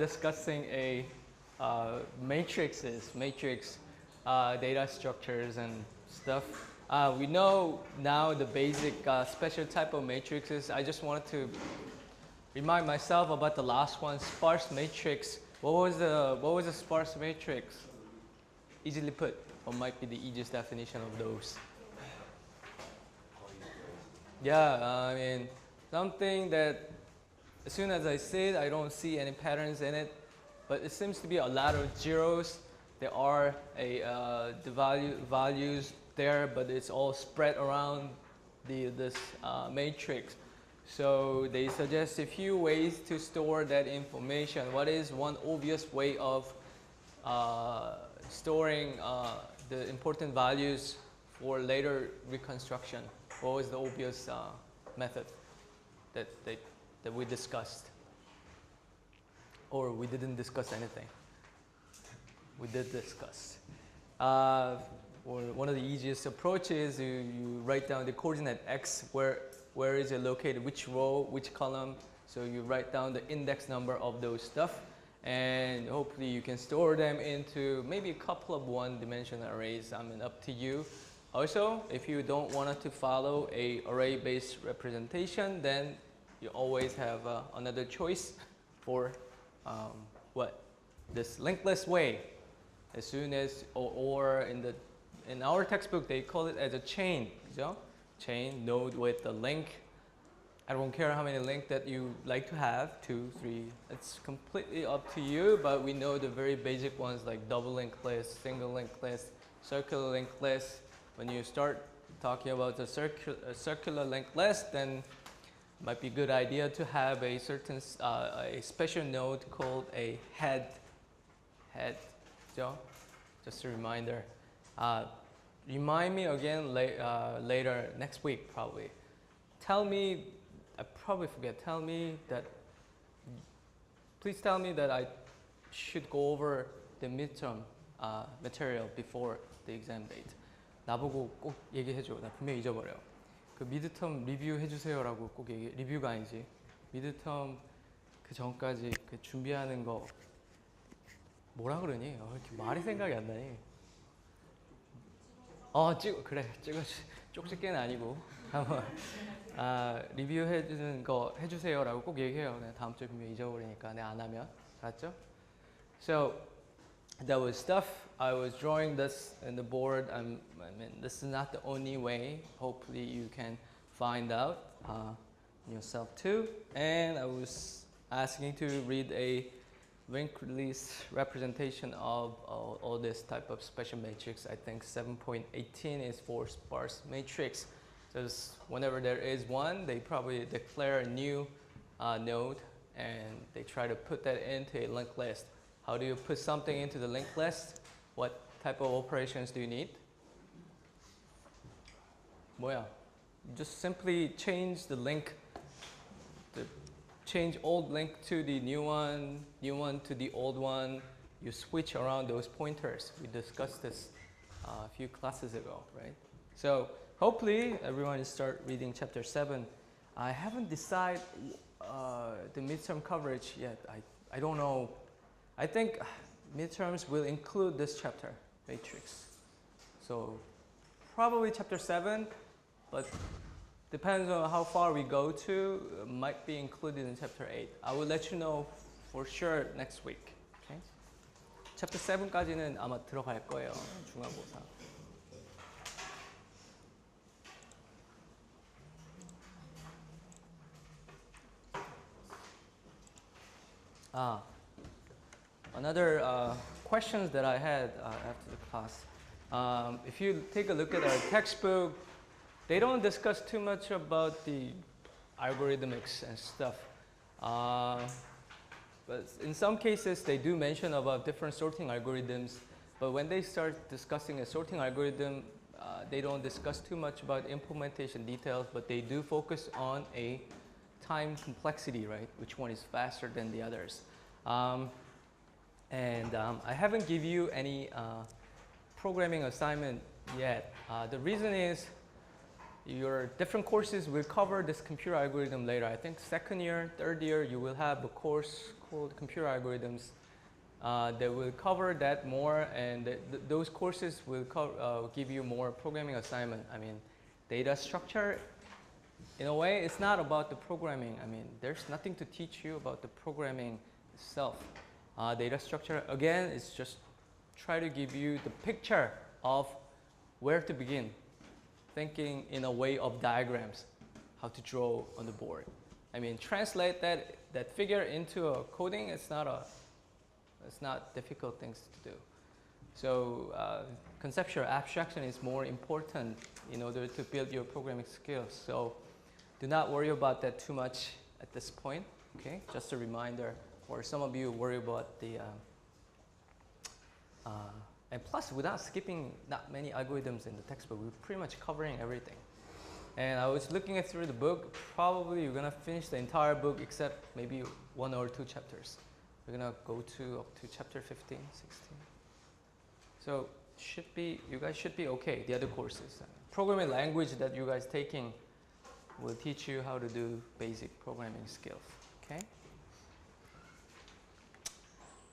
discussing a matrix data structures and stuff. We know now the basic special type of matrices. I just wanted to remind myself about the last one, sparse matrix. What was a sparse matrix? Easily put, what might be the easiest definition of those? Yeah, I mean, something that as soon as I see it, I don't see any patterns in it, but it seems to be a lot of zeros. There are the values there, but it's all spread around this matrix. So they suggest a few ways to store that information. What is one obvious way of storing the important values for later reconstruction? What was the obvious method that we discussed? Or we didn't discuss anything? We did discuss. One of the easiest approaches, you write down the coordinate x, where is it located, which row, which column. So you write down the index number of those stuff, and hopefully you can store them into maybe a couple of one-dimensional arrays. I mean, up to you. Also, if you don't want to follow a array-based representation, then you always have another choice for this linkless way. As soon as, or in our textbook, they call it as a chain. So, chain node with a link. I don't care how many links that you like to have, 2, 3. It's completely up to you, but we know the very basic ones like double linked list, single linked list, circular linked list. When you start talking about the circular linked list, then it might be a good idea to have a certain a special node called a head. So, just a reminder. Remind me again later next week probably. Tell me, I probably forget. Please tell me that I should go over the midterm material before the exam date. 나보고 꼭 얘기해줘. 나 분명히 잊어버려. 그 미드텀 리뷰 해주세요라고 꼭 리뷰가 아니지. 미드텀 그 전까지 그 준비하는 거 뭐라 그러니? 이렇게 말이 생각이 안 나니. 그래. 쪽집게는 아니고 한번 리뷰 해주는 거 해주세요라고 꼭 얘기해요. 내가 다음 주에 분명히 잊어버리니까 내가 안 하면. 알았죠? So that was stuff. I was drawing this in the board. I mean, this is not the only way. Hopefully you can find out yourself too. And I was asking to read a linked list representation of all this type of special matrix. I think 7.18 is for sparse matrix. So whenever there is one, they probably declare a new node and they try to put that into a linked list. How do you put something into the linked list? What type of operations do you need? 뭐야? Just simply change the link, change old link to the new one to the old one. You switch around those pointers. We discussed this a few classes ago, right? So hopefully everyone start reading chapter 7. I haven't decided the midterm coverage yet. I don't know. I think midterms will include this chapter, matrix. So probably chapter 7, but depends on how far we go to, might be included in chapter 8. I will let you know for sure next week. Okay? chapter 7까지는 아마 들어갈 거예요, 중간고사. Another questions that I had after the class. If you take a look at our textbook, they don't discuss too much about the algorithmics and stuff. But in some cases, they do mention about different sorting algorithms. But when they start discussing a sorting algorithm, they don't discuss too much about implementation details, but they do focus on a time complexity, right? Which one is faster than the others? I haven't given you any programming assignment yet. The reason is your different courses will cover this computer algorithm later. I think second year, third year, you will have a course called computer algorithms. That will cover that more, and those courses will give you more programming assignment. I mean, data structure, in a way, it's not about the programming. I mean, there's nothing to teach you about the programming itself. Data structure, again, is just try to give you the picture of where to begin, thinking in a way of diagrams, how to draw on the board. I mean, translate that figure into a coding, it's not difficult things to do. So conceptual abstraction is more important in order to build your programming skills. So do not worry about that too much at this point, okay? Just a reminder, or some of you worry about the, and plus without skipping not many algorithms in the textbook, we're pretty much covering everything. And I was looking through the book, probably you're gonna finish the entire book except maybe 1 or 2 chapters. We're gonna go up to chapter 15, 16. So you guys should be okay, the other courses. Programming language that you guys taking will teach you how to do basic programming skills, okay?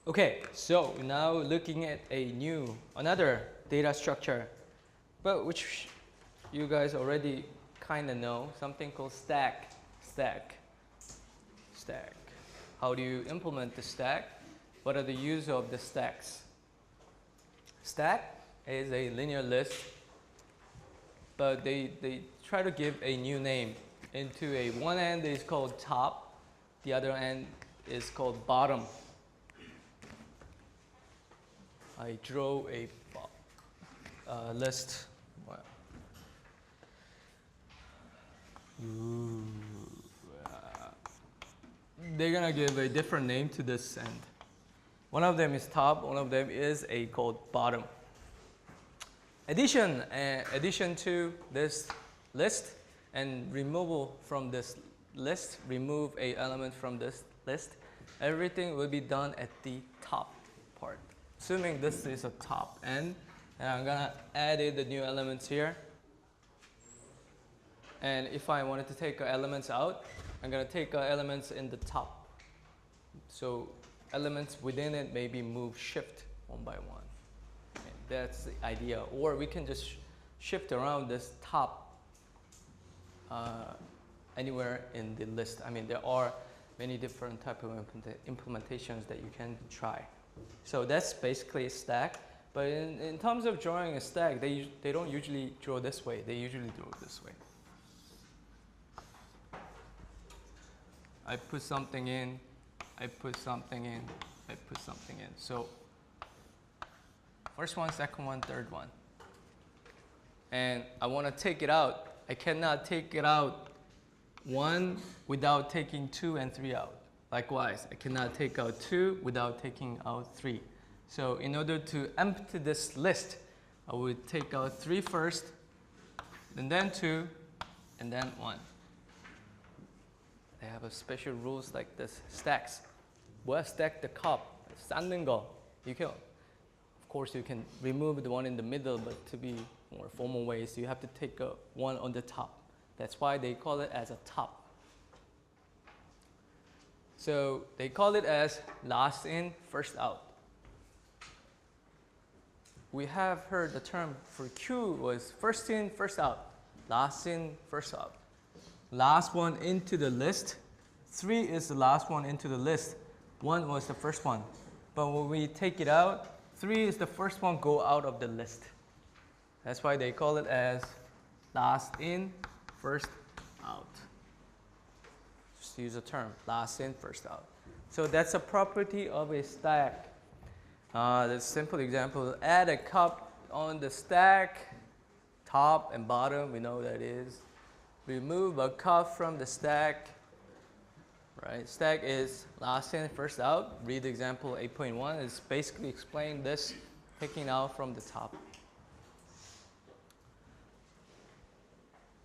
Okay, so now looking at another data structure, but which you guys already kind of know, something called stack. How do you implement the stack? What are the use of the stacks? Stack is a linear list, but they try to give a new name into one end is called top, the other end is called bottom. I draw a list. Wow. They're gonna give a different name to this end. One of them is top, one of them is called bottom. Addition to this list and removal from this list, remove a element from this list, everything will be done at the top part. Assuming this is a top end, and I'm gonna add the new elements here. And if I wanted to take elements out, I'm gonna take elements in the top. So elements within it maybe move shift one by one. Okay, that's the idea. Or we can just shift around this top anywhere in the list. I mean, there are many different type of implementations that you can try. So that's basically a stack. But in terms of drawing a stack, they don't usually draw this way. They usually draw this way. I put something in, I put something in, I put something in. So first one, second one, third one. And I want to take it out. I cannot take it out 1 without taking 2 and 3 out. Likewise, I cannot take out 2 without taking out 3. So in order to empty this list, I would take out 3 first, and then 2, and then 1. They have a special rules like this. Stacks. Well, stack the cup. 쌓는 거. You can, of course, you can remove the one in the middle, but to be more formal ways, you have to take one on the top. That's why they call it as a top. So they call it as last in, first out. We have heard the term for Q was first in, first out. Last in, first out. Last one into the list. 3 is the last one into the list. 1 was the first one. But when we take it out, 3 is the first one go out of the list. That's why they call it as last in, first out. Just use a term, last in, first out. So that's a property of a stack. The simple example, add a cup on the stack, top and bottom, we know that is. Remove a cup from the stack, right? Stack is last in, first out. Read example 8.1 is basically explaining this, picking out from the top.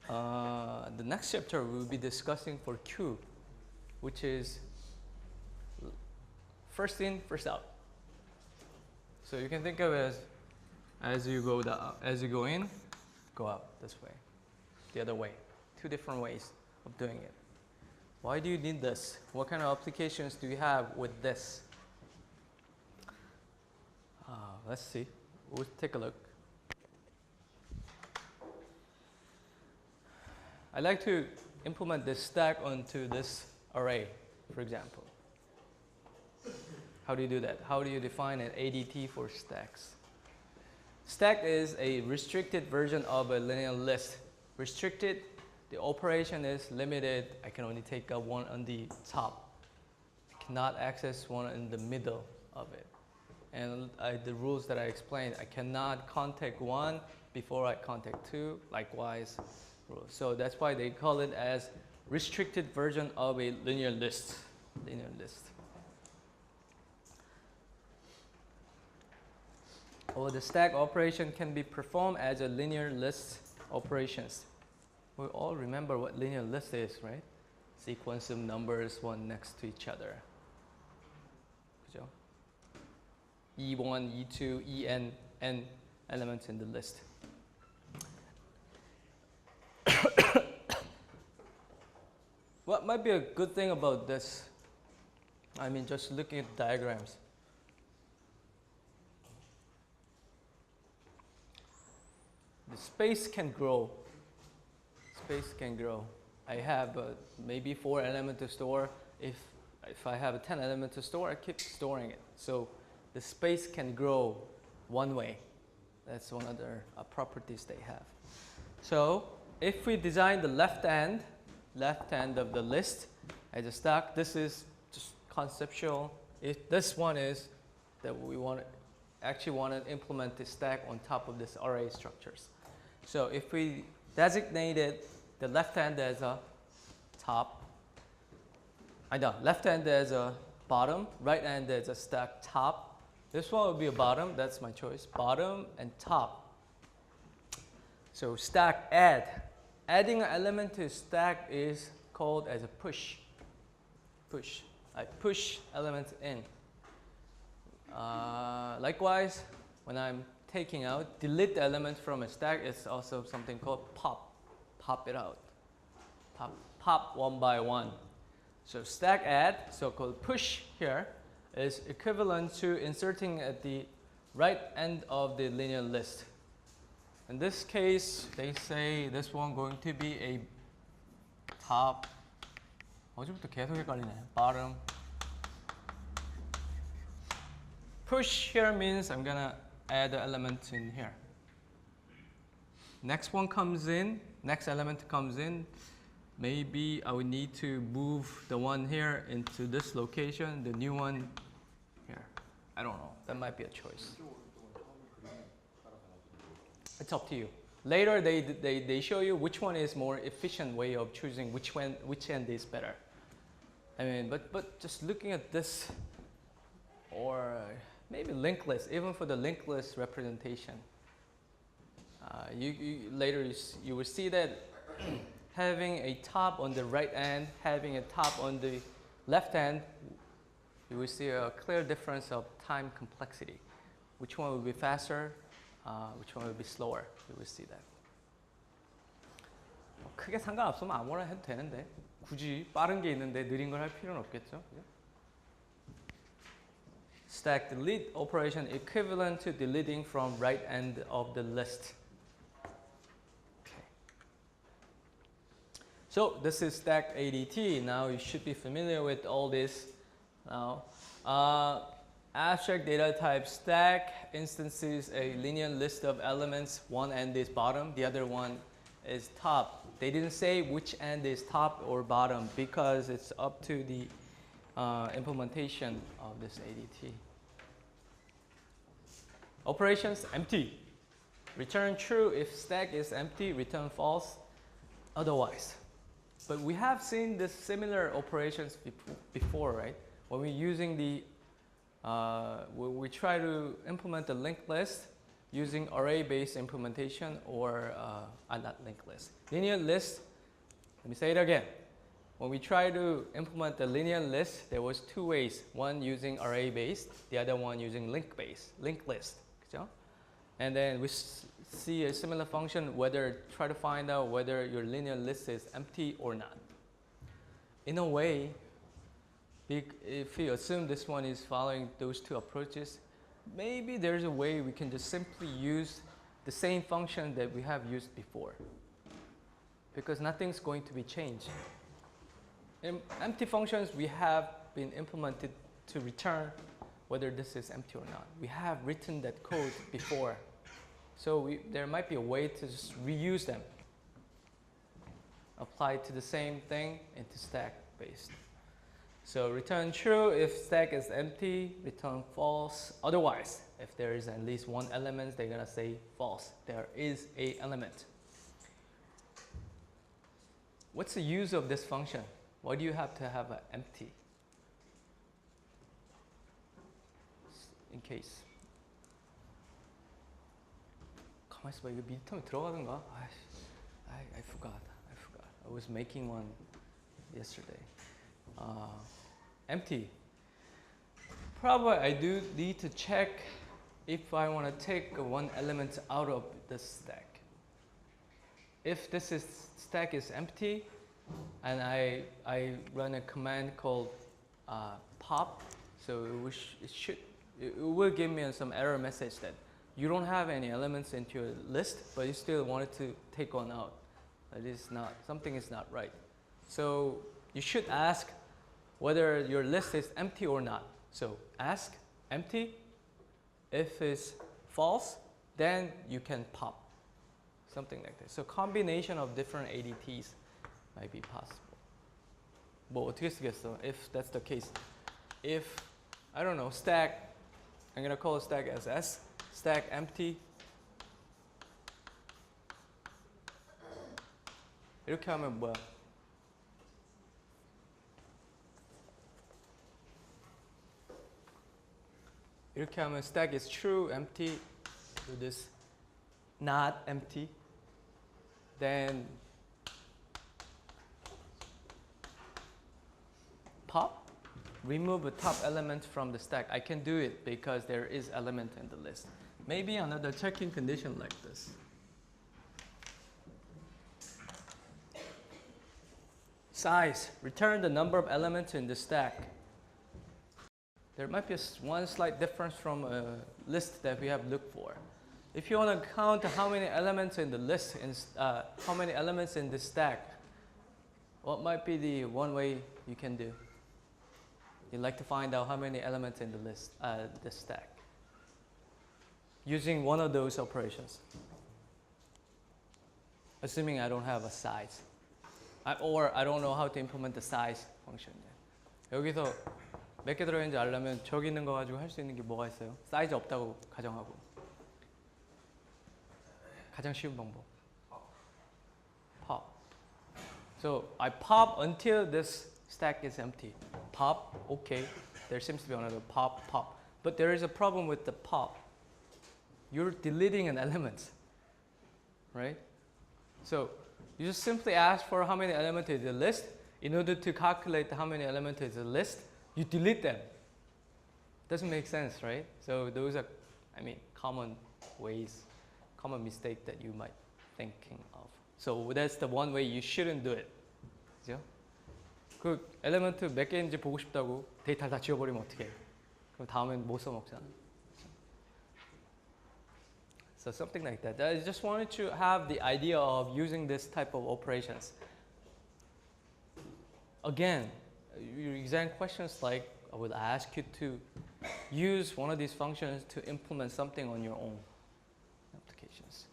The next chapter we'll be discussing for Q, which is first in, first out. So you can think of it as you go in, go out this way. the other way. Two different ways of doing it. Why do you need this? What kind of applications do you have with this? Let's see. We'll take a look. I like to implement this stack onto this array, for example. How do you do that? How do you define an ADT for stacks? Stack is a restricted version of a linear list. Restricted, the operation is limited. I can only take one on the top. I cannot access one in the middle of it. And the rules that I explained, I cannot contact one before I contact two, likewise. So that's why they call it as restricted version of a linear list. Linear list. Or the stack operation can be performed as a linear list operations. We all remember what linear list is, right? Sequence of numbers one next to each other. 그죠? E1, E2, En, n elements in the list. What might be a good thing about this? I mean, just looking at diagrams. The space can grow. Space can grow. I have maybe 4 elements to store. If I have a 10 elements to store, I keep storing it. So the space can grow one way. That's one of the properties they have. So if we design the left end of the list as a stack, this is just conceptual. If this one is that we actually want to implement the stack on top of this array structures. So if we designated the left hand as a top, left hand as a bottom, right hand as a stack top. This one would be a bottom, that's my choice. Bottom and top. So stack add. Adding an element to stack is called as a push. Push. I push elements in. Likewise, when I'm taking out, delete the element from a stack is also something called pop. Pop it out. Pop one by one. So stack add, so-called push here, is equivalent to inserting at the right end of the linear list. In this case, they say this one going to be a top. 어제부터 계속 헷갈리네. Bottom. Push here means I'm gonna add the element in here. Next one comes in. Next element comes in. Maybe I would need to move the one here into this location. The new one here. I don't know. That might be a choice. It's up to you. Later, they show you which one is more efficient way of choosing which end is better. I mean, but just looking at this, or maybe linked list, even for the linked list representation, later you will see that having a top on the right end, having a top on the left hand, you will see a clear difference of time complexity. Which one will be faster? Which one will be slower? You will see that. 크게 상관없으면 아무거나 해도 되는데 굳이 빠른 게 있는데 느린 걸 할 필요는 없겠죠? Stack delete operation equivalent to deleting from right end of the list. Okay. So this is stack ADT. Now you should be familiar with all this. Now, abstract data type stack instances a linear list of elements. One end is bottom, the other one is top. They didn't say which end is top or bottom because it's up to the implementation of this ADT. Operations empty. Return true if stack is empty, return false otherwise. But we have seen this similar operations before, right? When we're using the we try to implement the linked list using array-based implementation or not linked list. Linear list, let me say it again. When we try to implement the linear list, there was 2 ways. One using array-based, the other one using linked list. 그죠? And then we see a similar function, try to find out whether your linear list is empty or not. In a way, if we assume this one is following those two approaches, maybe there's a way we can just simply use the same function that we have used before, because nothing's going to be changed. In empty functions, we have been implemented to return whether this is empty or not. We have written that code before. So there might be a way to just reuse them. Apply to the same thing into stack based. So return true if stack is empty, return false. Otherwise, if there is at least one element, they're gonna say false. There is a element. What's the use of this function? Why do you have to have an empty? In case. 가만히 있어봐. 이거 midterm 들어가는가? I forgot. I was making one yesterday. Empty. Probably I do need to check if I want to take one element out of the stack. If this stack is empty, and I run a command called pop, so it will give me some error message that you don't have any elements into your list, but you still wanted to take one out. That is not, something is not right. So you should ask whether your list is empty or not. So ask empty. If it's false, then you can pop. Something like this. So combination of different ADTs might be possible. 뭐 어떻게 쓰겠어? If that's the case. If, I don't know, stack, I'm gonna call stack as S, stack empty. 이렇게 하면 뭐야? 이렇게 하면 stack is true, empty, do this not empty, then pop, remove the top element from the stack. I can do it because there is element in the list. Maybe another checking condition like this. Size, return the number of elements in the stack. There might be one slight difference from a list that we have looked for. If you want to count how many elements in the list, how many elements in the stack, what might be the one way you can do? You'd like to find out how many elements in the list, the stack, using one of those operations. Assuming I don't have a size, or I don't know how to implement the size function. 여기서 몇 개 들어있는지 알려면 저기 있는 거 가지고 할 수 있는 게 뭐가 있어요? 사이즈 없다고 가정하고. 가장 쉬운 방법. Pop. So I pop until this stack is empty. Pop, okay. There seems to be another pop, pop. But there is a problem with the pop. You're deleting an element, right? So you just simply ask for how many elements is the list. In order to calculate how many elements is the list, you delete them. Doesn't make sense, right? So those are, common ways, common mistake that you might thinking of. So that's the one way you shouldn't do it. 그죠? 그 엘리먼트 몇 개인지 보고 싶다고 데이터를 다 지워버리면 어떡해? 그럼 다음엔 못 써먹잖아. So something like that. I just wanted to have the idea of using this type of operations. Again, your exam questions like I will ask you to use one of these functions to implement something on your own applications.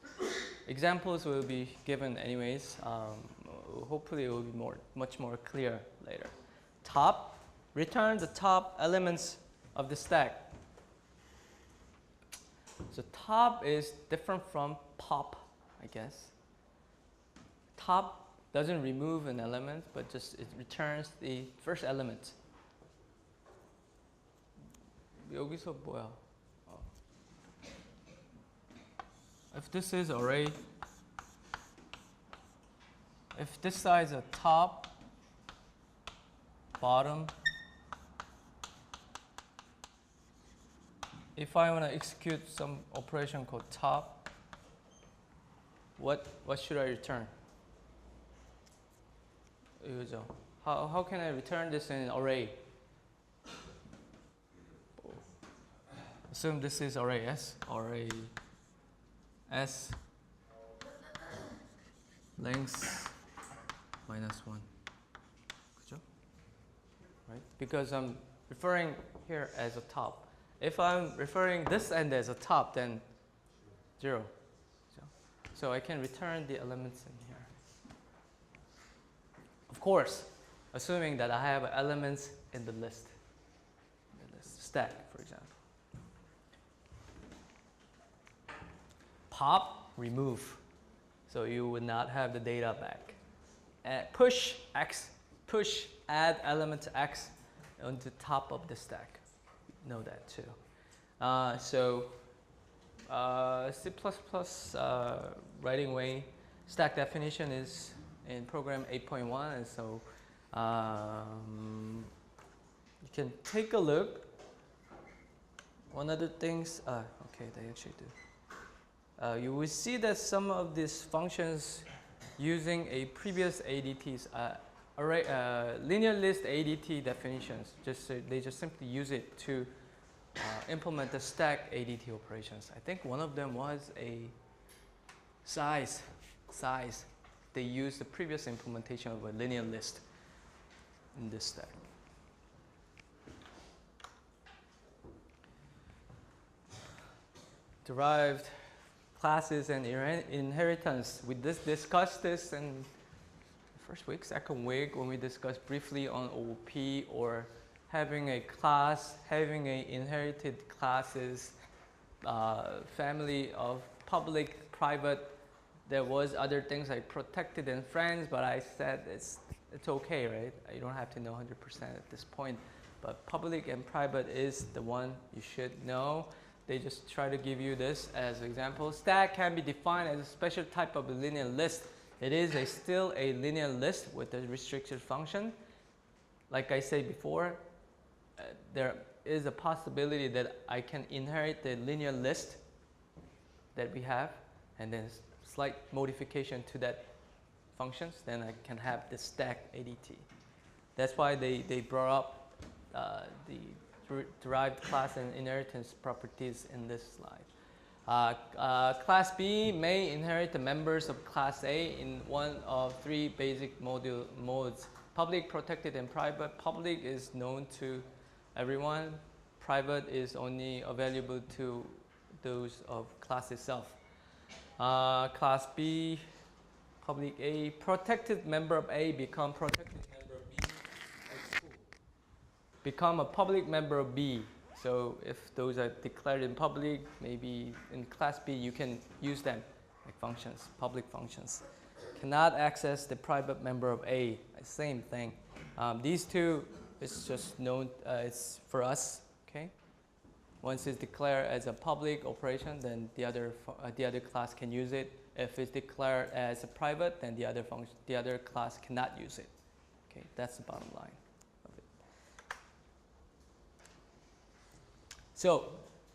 Examples will be given anyways. Hopefully it will be much more clear later. Top, return the top elements of the stack. So top is different from pop, I guess. Top doesn't remove an element, but just it returns the first element. 여기서 뭐야? If this is array, if this side is a top, bottom, if I want to execute some operation called top, what should I return? 이거죠. How can I return this in an array? Assume this is array S. Array S length -1. 그죠? Right? Because I'm referring here as a top. If I'm referring this end as a top, then 0. So I can return the elements in here. Of course, assuming that I have elements in the list, stack, for example. Pop, remove. So you would not have the data back. Push X, push, add element X on the top of the stack. Know that too. C++ writing way stack definition is in program 8.1, and so you can take a look. One of the things, okay, they actually do. You will see that some of these functions using a previous ADT's linear list ADT definitions. They just simply use it to implement the stack ADT operations. I think one of them was a size. They used the previous implementation of a linear list in this stack. Derived classes and inheritance. We discussed this in the first week, second week, when we discussed briefly on OP, or having a class, having a inherited classes, family of public, private. There was other things like protected and friends, but I said it's okay, right? You don't have to know 100% at this point. But public and private is the one you should know. They just try to give you this as an example. Stack can be defined as a special type of a linear list. It is still a linear list with a restricted function. Like I said before, there is a possibility that I can inherit the linear list that we have, and then slight modification to that functions, then I can have the stack ADT. That's why they brought up the derived class and inheritance properties in this slide. Class B may inherit the members of Class A in one of 3 basic modes. Public, protected, and private. Public is known to everyone. Private is only available to those of class itself. Class B, public A, protected member of A become protected member of B. Become a public member of B. So if those are declared in public, maybe in class B you can use them like functions, public functions. Cannot access the private member of A. Same thing. These two is just known. It's for us. Okay. Once it's declared as a public operation, then the other class can use it. If it's declared as a private, then the other class cannot use it. Okay, that's the bottom line of it. So,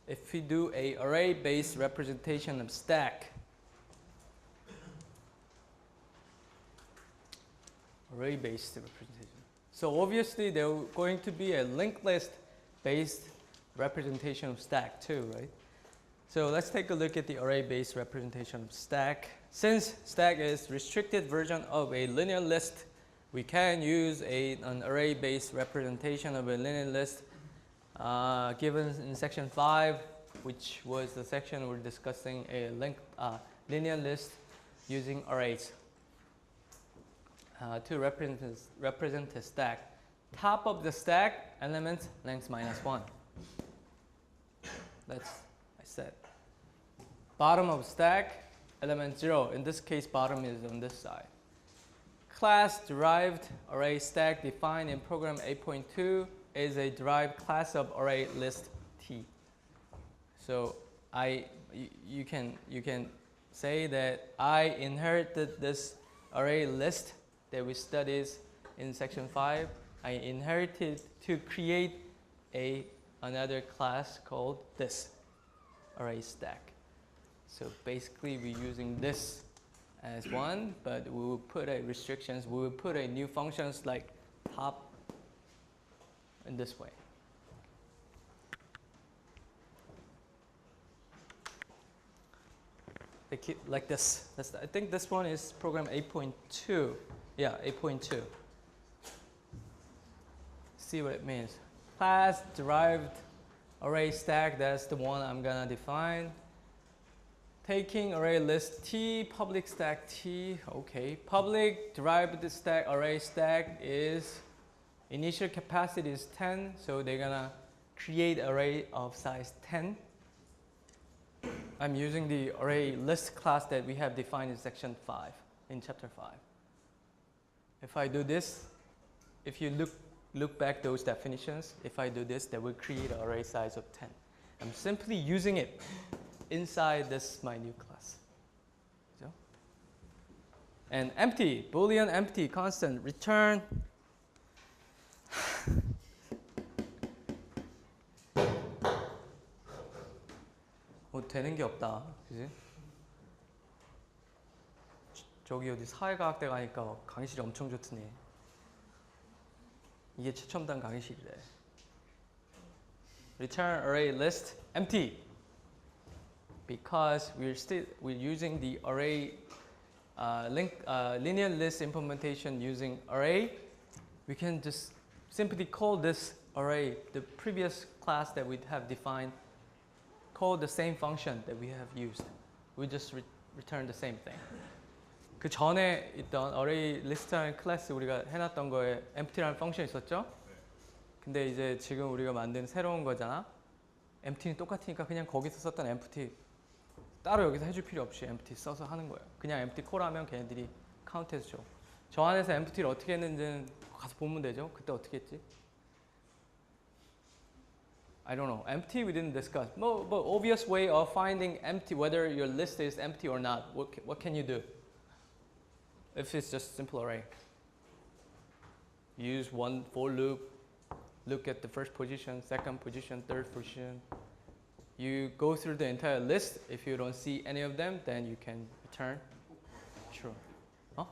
if we do a array-based representation of stack, array-based representation. So obviously there are going to be a linked list based representation of stack too, right? So let's take a look at the array-based representation of stack. Since stack is restricted version of a linear list, we can use an array-based representation of a linear list given in section 5, which was the section we're discussing a linear list using arrays to represent a stack. Top of the stack, element length -1. That's I said. Bottom of stack, element 0. In this case, bottom is on this side. Class derived array stack defined in program 8.2 is a derived class of array list T. So you can say that I inherited this array list that we studied in section 5. I inherited to create another class called this array stack. So basically we're using this as 1, but we will put a restrictions, we will put a new functions like top in this way. They keep like this. I think this one is program 8.2. Yeah, 8.2. See what it means. Class derived array stack, that's the one I'm gonna define. Taking array list T, public stack T, okay. Public derived stack array stack is initial capacity is 10, so they're gonna create array of size 10. I'm using the array list class that we have defined in section 5, in chapter 5. If I do this, if you look back those definitions, if I do this, that will create an array size of 10. I'm simply using it inside this my new class. So, and empty, boolean empty, constant, return. 뭐 되는 게 없다, 그지? 저기 어디 사회과학대 가니까 강의실이 엄청 좋더니 이게 최첨단 강의실이래. Return array list empty because we're using the array linear list implementation using array. We can just simply call this array the previous class that we have defined. Call the same function that we have used. We just return the same thing. 그 전에 있던 array list라는 클래스 우리가 해놨던 거에 empty라는 펑션 있었죠? 근데 이제 지금 우리가 만든 새로운 거잖아. empty는 똑같으니까 그냥 거기서 썼던 empty 따로 여기서 해줄 필요 없이 empty 써서 하는 거예요. 그냥 empty 콜하면 걔네들이 카운트해서 줘. 저 안에서 empty를 어떻게 했는지는 가서 보면 되죠. 그때 어떻게 했지? I don't know. Empty we didn't discuss. But obvious way of finding empty, whether your list is empty or not. What can you do? If it's just simple array. Use one for loop. Look at the first position, second position, third position. You go through the entire list. If you don't see any of them, then you can return. Sure. 어?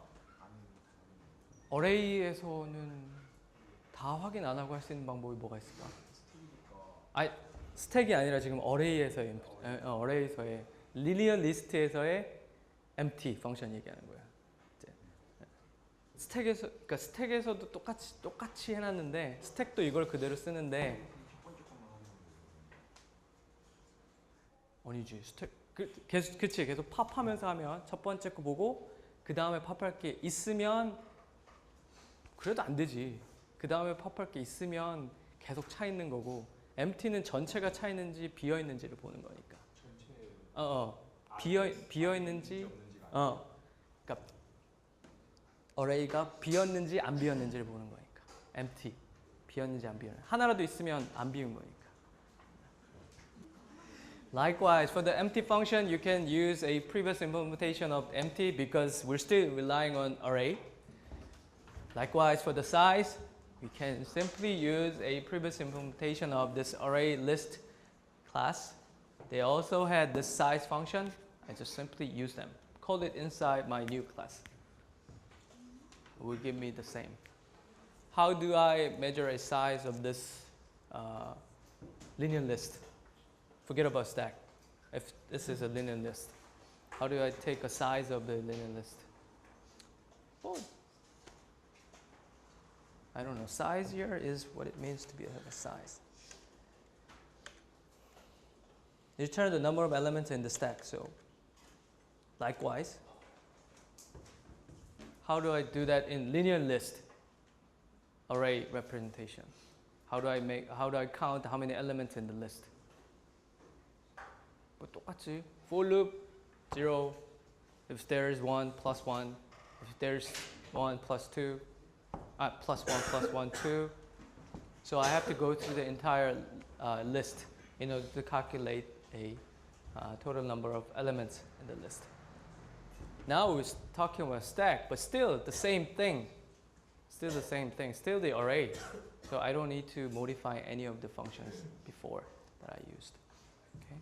array에서는 다 확인 안 하고 할 수 있는 방법이 뭐가 있을까? 스택이 아니라 지금 array에서의 linear list에서의 empty 펑션 얘기하는 거야. 그러니까 스택에서도 똑같이 해놨는데 스택도 이걸 그대로 쓰는데 아니지 스택 그치 계속 팝하면서 하면 첫 번째 거 보고 그 다음에 팝할 게 있으면 그래도 안 되지. 그 다음에 팝할 게 있으면 계속 차 있는 거고. empty는 전체가 차 있는지 비어 있는지를 보는 거니까. 비어 있는지 그러니까 array가 비었는지 안 비었는지를 보는 거니까. empty 비었는지 안 비었는지 하나라도 있으면 안 비운 거니까. Likewise, for the empty function, you can use a previous implementation of empty because we're still relying on array. Likewise, for the size, we can simply use a previous implementation of this array list class. They also had this size function. I just simply use them. Call it inside my new class. It will give me the same. How do I measure a size of this linear list? Forget about stack. If this is a linear list, how do I take a size of the linear list? Oh, I don't know. Size here is what it means to be a size. Return the number of elements in the stack. So, likewise, how do I do that in linear list array representation? How do I count how many elements in the list? 똑같지. For loop 0. If there is 1 plus 1. If there's 1 plus 2. Plus 1 plus 1 2. So I have to go through the entire list in order to calculate a total number of elements in the list. Now we're talking about stack, but still the same thing. Still the same thing. Still the array. So I don't need to modify any of the functions before that I used. Okay.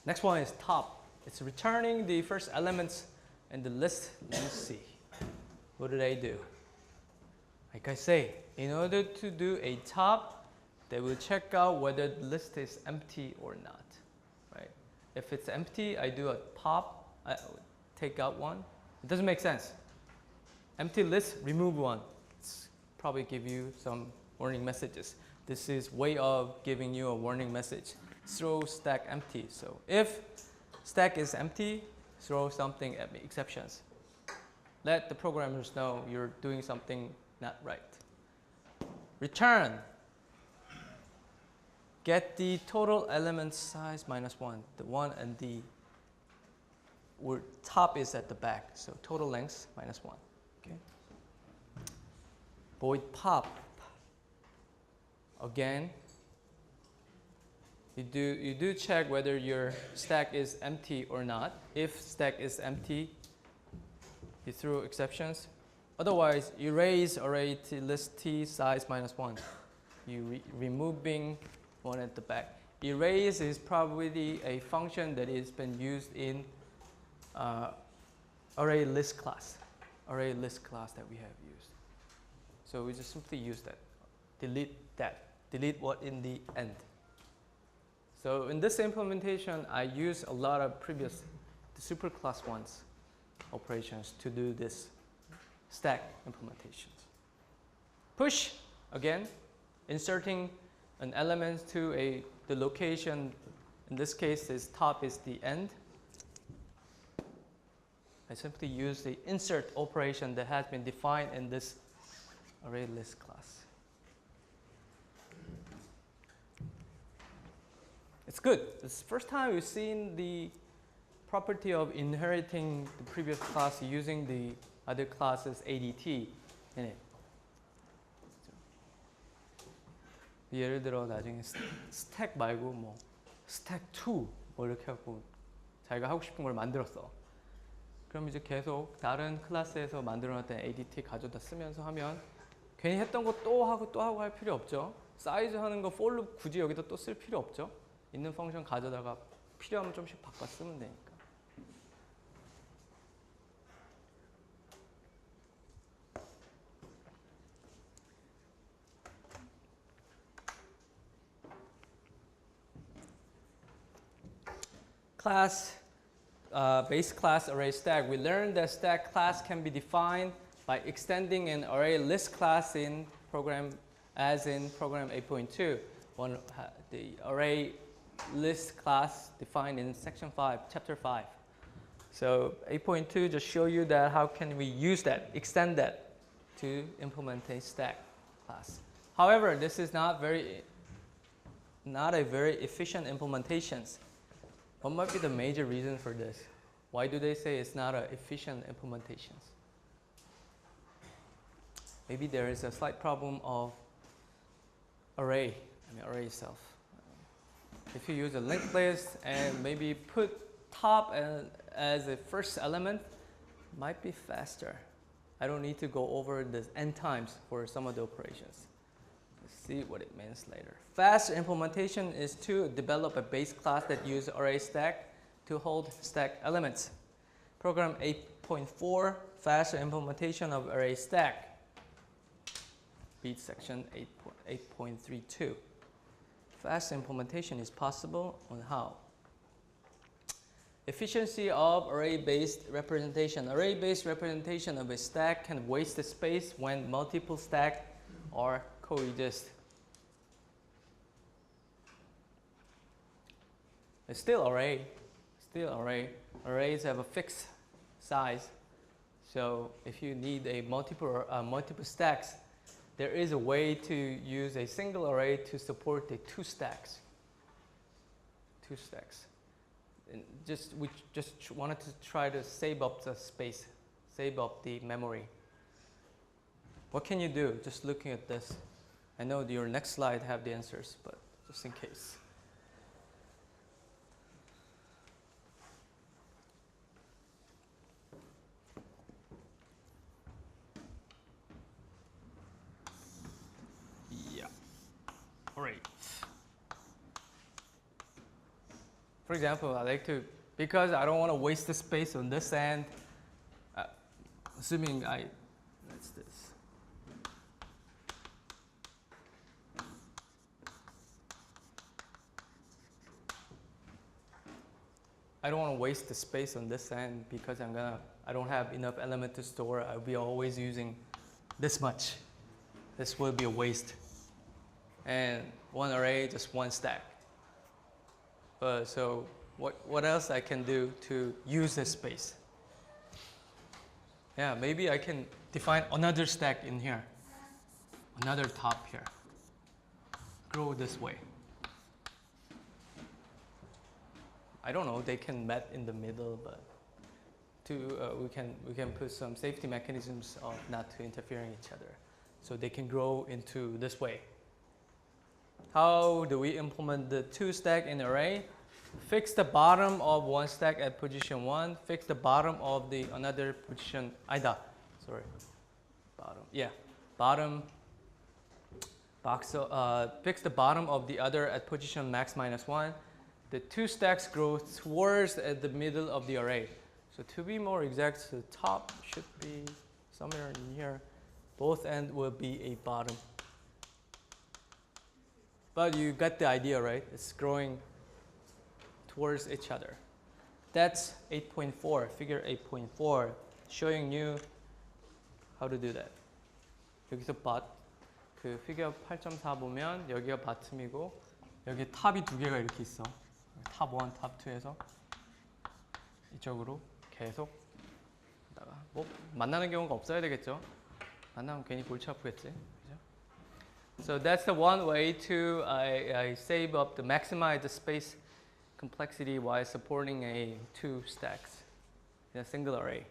Next one is top. It's returning the first elements in the list. Let me see. What do they do? Like I say, in order to do a top, they will check out whether the list is empty or not. Right? If it's empty, I do a pop, I take out one. It doesn't make sense. Empty list, remove one. It's probably give you some warning messages. This is way of giving you a warning message. Throw stack empty. So if stack is empty, throw something at exceptions. Let the programmers know you're doing something not right. Return. Get the total element size minus 1. The 1 and the top is at the back. So total length minus 1. Okay. Void pop. Again, you do check whether your stack is empty or not. If stack is empty, you throw exceptions. Otherwise, erase array t list t size minus 1. You removing one at the back. Erase is probably a function that has been used in array list class that we have used. So we just simply use that. Delete that. Delete what in the end. So in this implementation, I use a lot of previous the superclass ones operations to do this stack implementations. Push, again, inserting an element to the location. In this case, is top is the end. I simply use the insert operation that has been defined in this array list class. It's good. It's the first time we've seen the property of inheriting the previous class using the other class's ADT in it. 예를 들어 나중에 스택 말고 뭐 스택 2 뭐 이렇게 하고 자기가 하고 싶은 걸 만들었어. 그럼 이제 계속 다른 클래스에서 만들어놨던 ADT 가져다 쓰면서 하면 괜히 했던 거 또 하고 할 필요 없죠. 사이즈 하는 거 for loop 굳이 여기다 또 쓸 필요 없죠. 있는 펑션 가져다가 필요하면 좀씩 바꿔 쓰면 되니까. Class, base class array stack. We learned that stack class can be defined by extending an array list class in program, as in program 8.2. The array list class defined in section 5, chapter 5. So 8.2 just show you that how can we use that, extend that to implement a stack class. However, this is not a very efficient implementation. What might be the major reason for this? Why do they say it's not an efficient implementation? Maybe there is a slight problem of array itself. If you use a linked list and maybe put top as a first element, might be faster. I don't need to go over this n times for some of the operations. Let's see what it means later. Fast implementation is to develop a base class that uses array stack to hold stack elements. Program 8.4, faster implementation of array stack. Beat section 8.32. Fast implementation is possible on how? Efficiency of array-based representation. Array-based representation of a stack can waste the space when multiple stacks are coexist. It's still array. Arrays have a fixed size. So if you need a multiple stacks, there is a way to use a single array to support the two stacks. And we just wanted to try to save up the space, save up the memory. What can you do? Just looking at this. I know your next slide have the answers, but just in case. All right. For example, I like to because I don't want to waste the space on this end. Assuming that's this. I don't want to waste the space on this end because I don't have enough element to store. I'll be always using this much. This will be a waste. And one array, just one stack. So what else I can do to use this space? Yeah, maybe I can define another stack in here. Another top here. Grow this way. I don't know, they can met in the middle, but we can put some safety mechanisms of not to interfering each other. So they can grow into this way. How do we implement the two stack in array? Fix the bottom of one stack at position 1. Fix the bottom of the another position. Bottom box. Fix the bottom of the other at position max -1. The two stacks grow towards at the middle of the array. So to be more exact, the top should be somewhere in here. Both ends will be a bottom. But you got the idea, right? It's growing towards each other. That's 8.4, figure 8.4, showing you how to do that. 여기서 그 피겨 8.4 보면 여기가 바텀이고 여기 탑이 두 개가 이렇게 있어. 탑 1, 탑 2에서 이쪽으로 계속 하다가 뭐 만나는 경우가 없어야 되겠죠. 만나면 괜히 골치 아프겠지. 그죠? So that's the one way to I save up to maximize the space complexity while supporting a two stacks in a single array.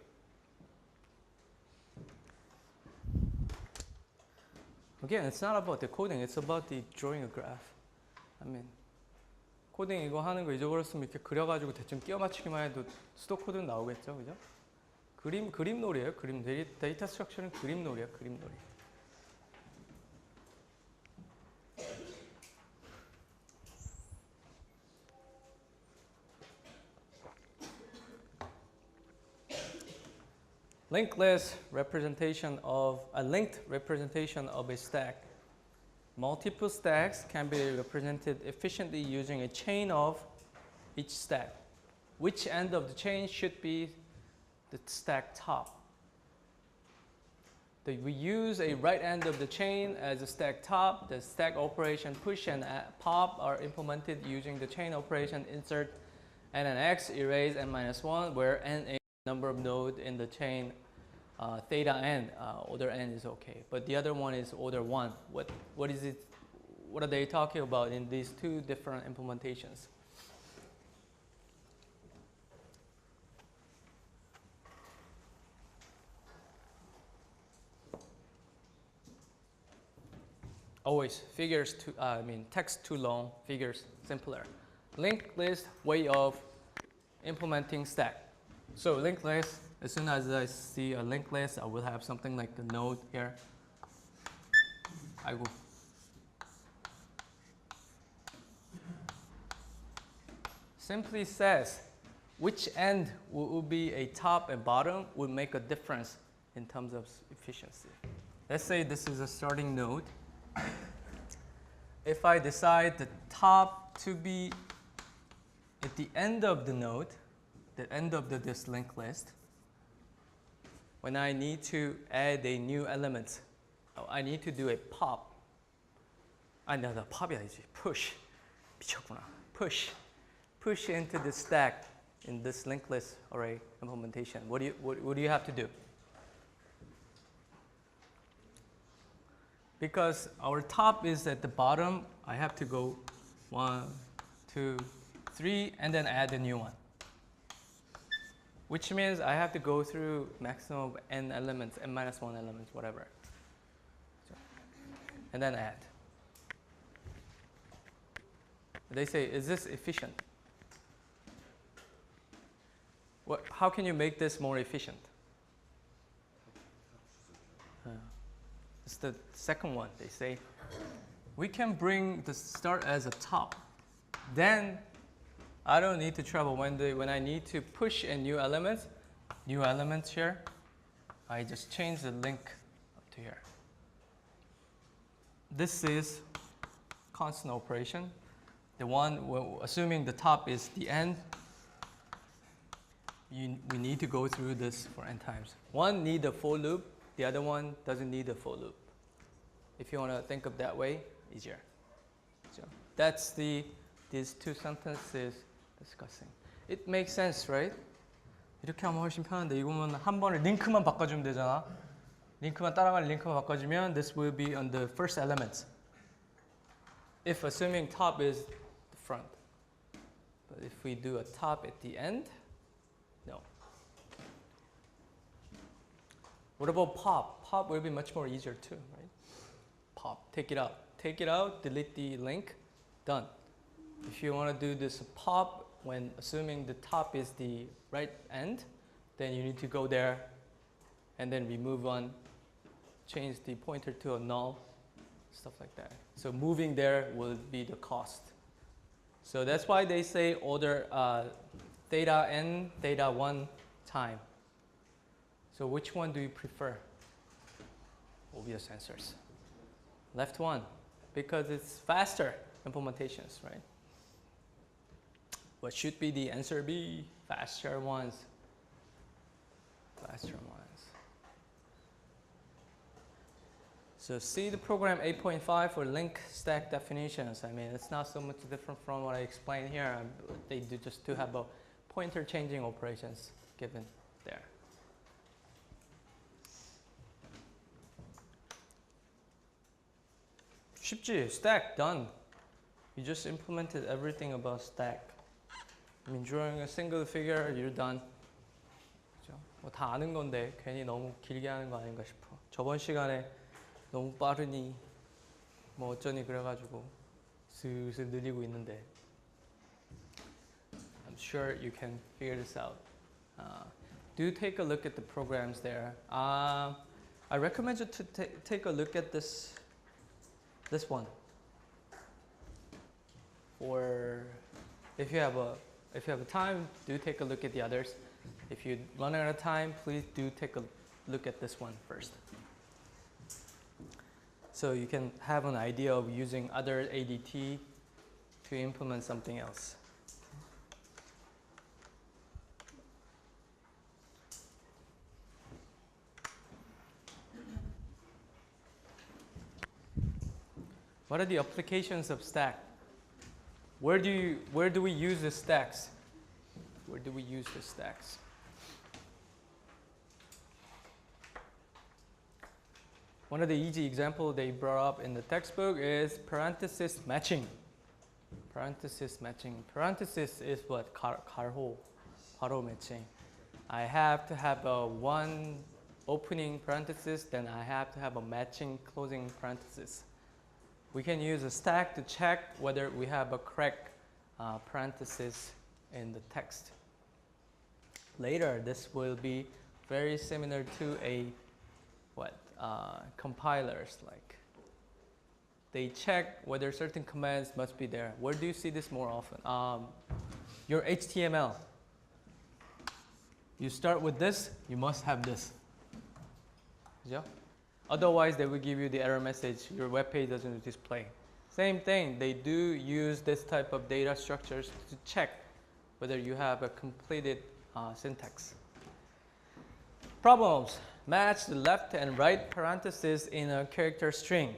Again, it's not about the coding, it's about the drawing a graph. I mean, 코딩 이거 하는 거 잊어버렸으면 이렇게 그려가지고 대충 끼워 맞추기만 해도 수도 코드는 나오겠죠, 그죠? 그림놀이에요, 데이터 스트럭처는 그림놀이야, 그림놀이. Linked representation of a stack. Multiple stacks can be represented efficiently using a chain of each stack. Which end of the chain should be the stack top? We use a right end of the chain as a stack top. The stack operation push and pop are implemented using the chain operation insert n and x, erase n-1, where n is the number of nodes in the chain. Theta n, order n is okay, but the other one is order 1. What is it? What are they talking about in these two different implementations? Always figures text too long, figures simpler. Linked list way of implementing stack. So linked list. As soon as I see a linked list, I will have something like the node here. I will simply says which end will be a top and bottom will make a difference in terms of efficiency. Let's say this is a starting node. If I decide the top to be at the end of the node, the end of this linked list, when I need to add a new element, I need to do a pop. 나 pop이 아니지. Push. 미쳤구나. Push into the stack in this linked list array implementation. What do you have to do? Because our top is at the bottom, I have to go 1, 2, 3, and then add a new one. Which means I have to go through maximum of n elements, n-1 elements, whatever. And then add. They say, is this efficient? How can you make this more efficient? It's the second one. They say, we can bring the start as a top. Then I don't need to travel when I need to push in new elements here. I just change the link up to here. This is constant operation. The one, assuming the top is the end, we need to go through this for n times. One needs a for loop, the other one doesn't need a for loop. If you want to think of that way, easier. So that's these two sentences discussing. It makes sense, right? 이렇게 하면 훨씬 편한데 이거면 한 번에 링크만 바꿔주면 되잖아. 링크만 따라가는 링크만 바꿔주면 this will be on the first element. If assuming top is the front. But if we do a top at the end, no. What about pop? Pop will be much more easier too, right? Pop, take it out. Take it out, delete the link, done. If you want to do this pop when assuming the top is the right end, then you need to go there and then remove one, change the pointer to a null, stuff like that. So moving there will be the cost. So that's why they say order theta n, theta 1 time. So which one do you prefer? Obvious answers. Left one, because it's faster implementations, right? What should be the answer be? Faster ones. Faster ones. So see the program 8.5 for link stack definitions. I mean, it's not so much different from what I explained here. They do just to have a pointer changing operations given there. 쉽지? Stack, done. You just implemented everything about stack. I mean, drawing a single figure, you're done. 그죠? 뭐 다 아는 건데 괜히 너무 길게 하는 거 아닌가 싶어. 저번 시간에 너무 빠르니 뭐 어쩌니 그래가지고 슬슬 느리고 있는데. I'm sure you can figure this out. Do take a look at the programs there. I recommend you to take a look at this one. Or if you have a time, do take a look at the others. If you run out of time, please do take a look at this one first. So you can have an idea of using other ADT to implement something else. What are the applications of stack? Where do we use the stacks? Where do we use the stacks? One of the easy examples they brought up in the textbook is parenthesis matching. Parenthesis matching. Parenthesis is what? 가로 matching. I have to have a one opening parenthesis, then I have to have a matching closing parenthesis. We can use a stack to check whether we have a correct parenthesis in the text. Later, this will be very similar to a compilers. Like they check whether certain commands must be there. Where do you see this more often? Your HTML. You start with this, you must have this. Yeah? Otherwise, they will give you the error message, your web page doesn't display. Same thing, they do use this type of data structures to check whether you have a completed syntax. Problems. Match the left and right parentheses in a character string.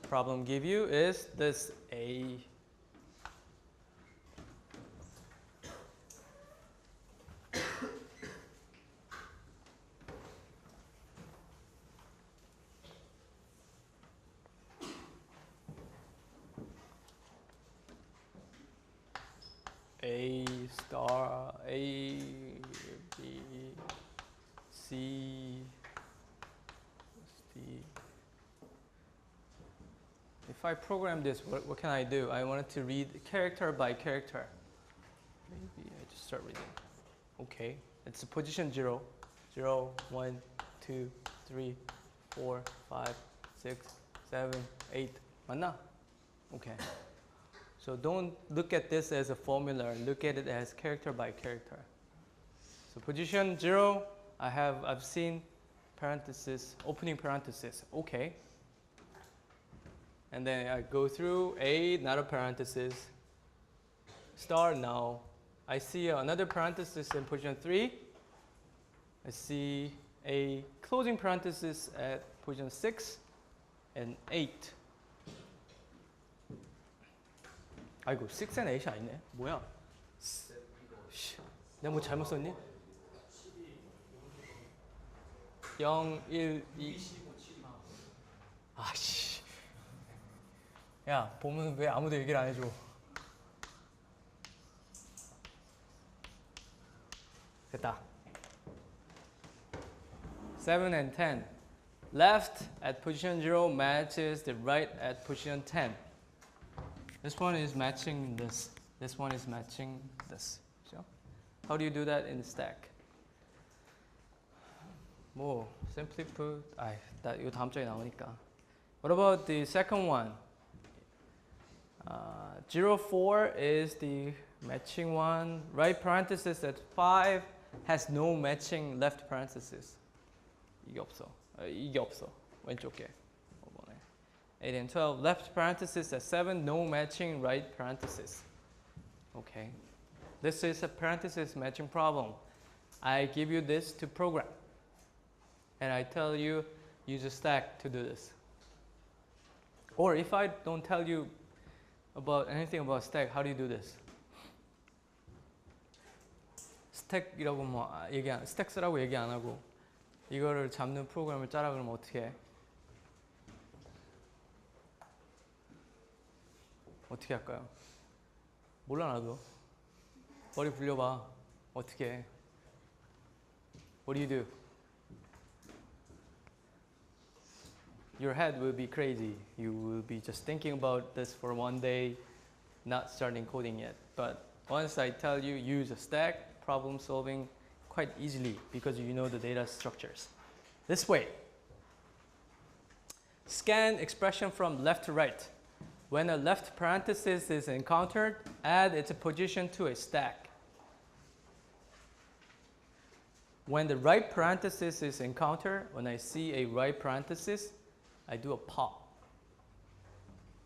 Problem give you is this A. A star, A, B, C, D. If I program this, what can I do? I wanted to read character by character. Maybe I just start reading. Okay, it's a position 0, 0, 1, 2, 3, 4, 5, 6, 7, 8. 맞나? Okay. So don't look at this as a formula, look at it as character by character. So position 0, I've seen parenthesis, opening parenthesis, okay. And then I go through A, not a parenthesis, star, no. I see another parenthesis in position 3. I see a closing parenthesis at position 6 and 8. 아이고, 6 and 8이 아니네. 뭐야? 내가 뭐 잘못 썼니? 0, 1, 2. 아씨. 야, 보면 왜 아무도 얘기를 안 해줘? 됐다. 7 and 10. Left at position 0 matches the right at position 10. This one is matching this. This one is matching this. So, how do you do that in the stack? 뭐, simply put, 이거 다음 주에 나오니까. What about the second one? 0, 4 is the matching one. Right parenthesis at 5 has no matching left parenthesis. 이게 없어. 왼쪽에. 8 and 12, left parenthesis at 7, no matching right parenthesis. Okay. This is a parenthesis matching problem. I give you this to program. And I tell you, use a stack to do this. Or if I don't tell you about anything about stack, how do you do this? 스택이라고 스택 쓰라고 얘기 안 하고 이거를 잡는 프로그램을 짜라 그러면 어떻게 해? 어떻게 할까요? 몰라 나도. 머리 굴려봐. 어떻게 해? What do you do? Your head will be crazy. You will be just thinking about this for one day, not starting coding yet. But once I tell you use a stack, problem solving quite easily because you know the data structures. This way. Scan expression from left to right. When a left parenthesis is encountered, add its position to a stack. When the right parenthesis is encountered, when I see a right parenthesis, I do a pop.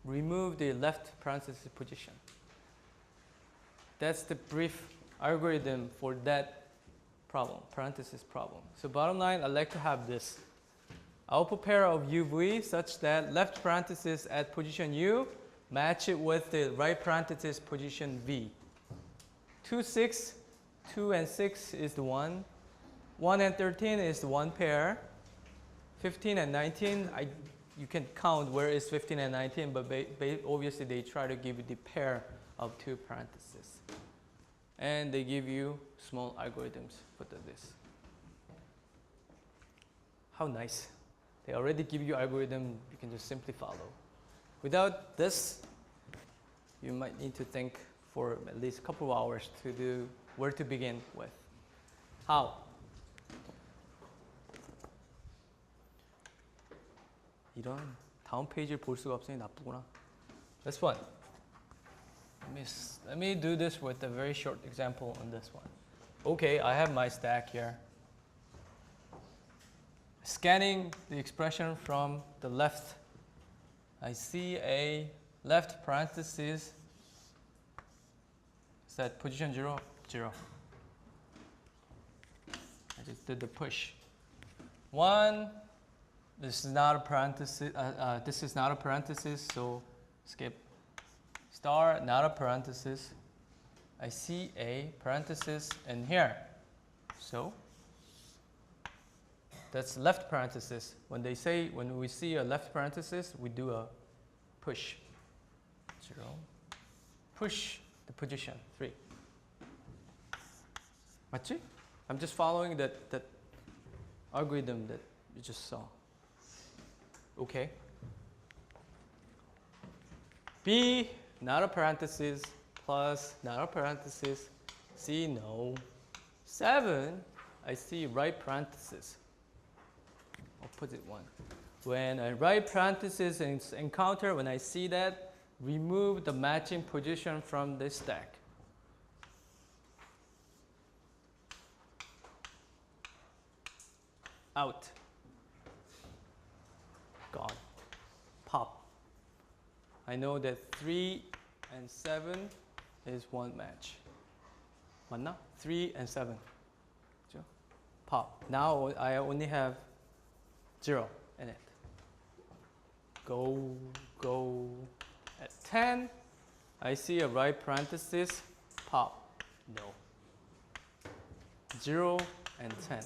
Remove the left parenthesis position. That's the brief algorithm for that problem, parenthesis problem. So bottom line, I like to have this. Output pair of UV such that left parenthesis at position U match it with the right parenthesis position V. 2, 6, 2 and 6 is the one. 1 and 13 is the one pair. 15 and 19, you can count where is 15 and 19, but obviously they try to give you the pair of two parentheses. And they give you small algorithms for this. How nice. They already give you algorithm, you can just simply follow. Without this, you might need to think for at least a couple of hours to do where to begin with. How? 이런 다음 페이지를 볼 수가 없으니 나쁘구나. This one. Let me do this with a very short example on this one. Okay, I have my stack here. Scanning the expression from the left, I see a left parenthesis set position 0, 0. I just did the push. 1, this is not a parenthesis, so skip. Star, not a parenthesis. I see a parenthesis in here. So that's left parenthesis. When we see a left parenthesis, we do a push. 0. Push the position 3. 맞지? I'm just following that algorithm that you just saw. Okay. B, not a parenthesis, plus not a parenthesis. C, no. 7, I see right parenthesis. Opposite one. When a right parenthesis is encountered, when I see that, remove the matching position from the stack. Out. Gone. Pop. I know that 3 and 7 is one match. 맞나? 3 and 7. 그죠? Pop. Now I only have 0 in it. Go. At 10, I see a right parenthesis. Pop. No. 0 and 10.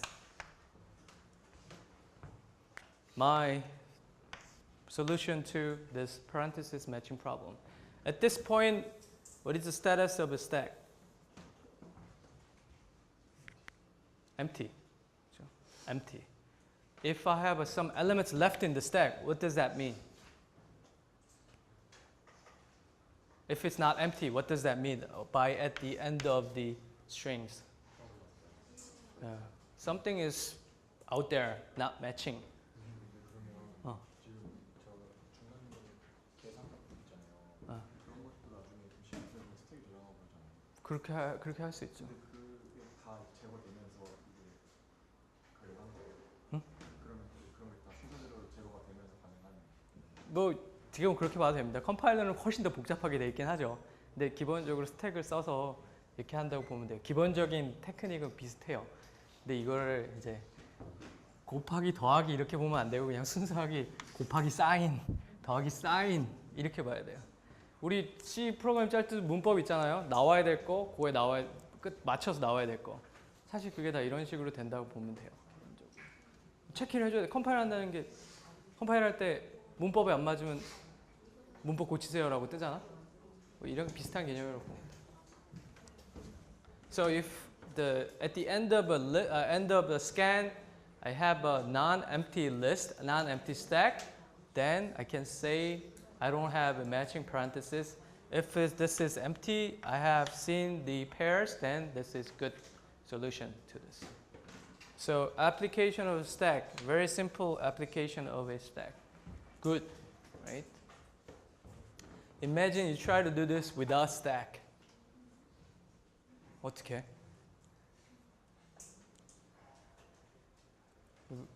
My solution to this parenthesis matching problem. At this point, what is the status of a stack? Empty. Empty. If I have some elements left in the stack, what does that mean? If it's not empty, what does that mean by at the end of the strings? Something is out there not matching. 그렇게 할 수 있죠. 다 제거되면서 이게 응? 그러면 그런 게 다 순서대로 제거가 되면서 가능한. 뭐 지금 그렇게 봐도 됩니다. 컴파일러는 훨씬 더 복잡하게 돼 있긴 하죠. 근데 기본적으로 스택을 써서 이렇게 한다고 보면 돼요. 기본적인 테크닉은 비슷해요. 근데 이거를 이제 곱하기 더하기 이렇게 보면 안 되고 그냥 순수하게 곱하기 사인 더하기 사인 이렇게 봐야 돼요. 우리 C 프로그램 짤 때 문법 있잖아요. 나와야 될 거, 그거에 나와야 끝 맞춰서 나와야 될 거. 사실 그게 다 이런 식으로 된다고 보면 돼요. 체크를 해줘야 돼. 컴파일 한다는 게 컴파일 할 때 문법에 안 맞으면 문법 고치세요라고 뜨잖아. 뭐 이런 비슷한 개념이라고 봅니다. So if at the end of end of the scan, I have a non-empty list, a non-empty stack, then I can say I don't have a matching parenthesis. If this is empty, I have seen the pairs, then this is good solution to this. So application of a stack, very simple application of a stack. Good, right? Imagine you try to do this without stack. 어떻게?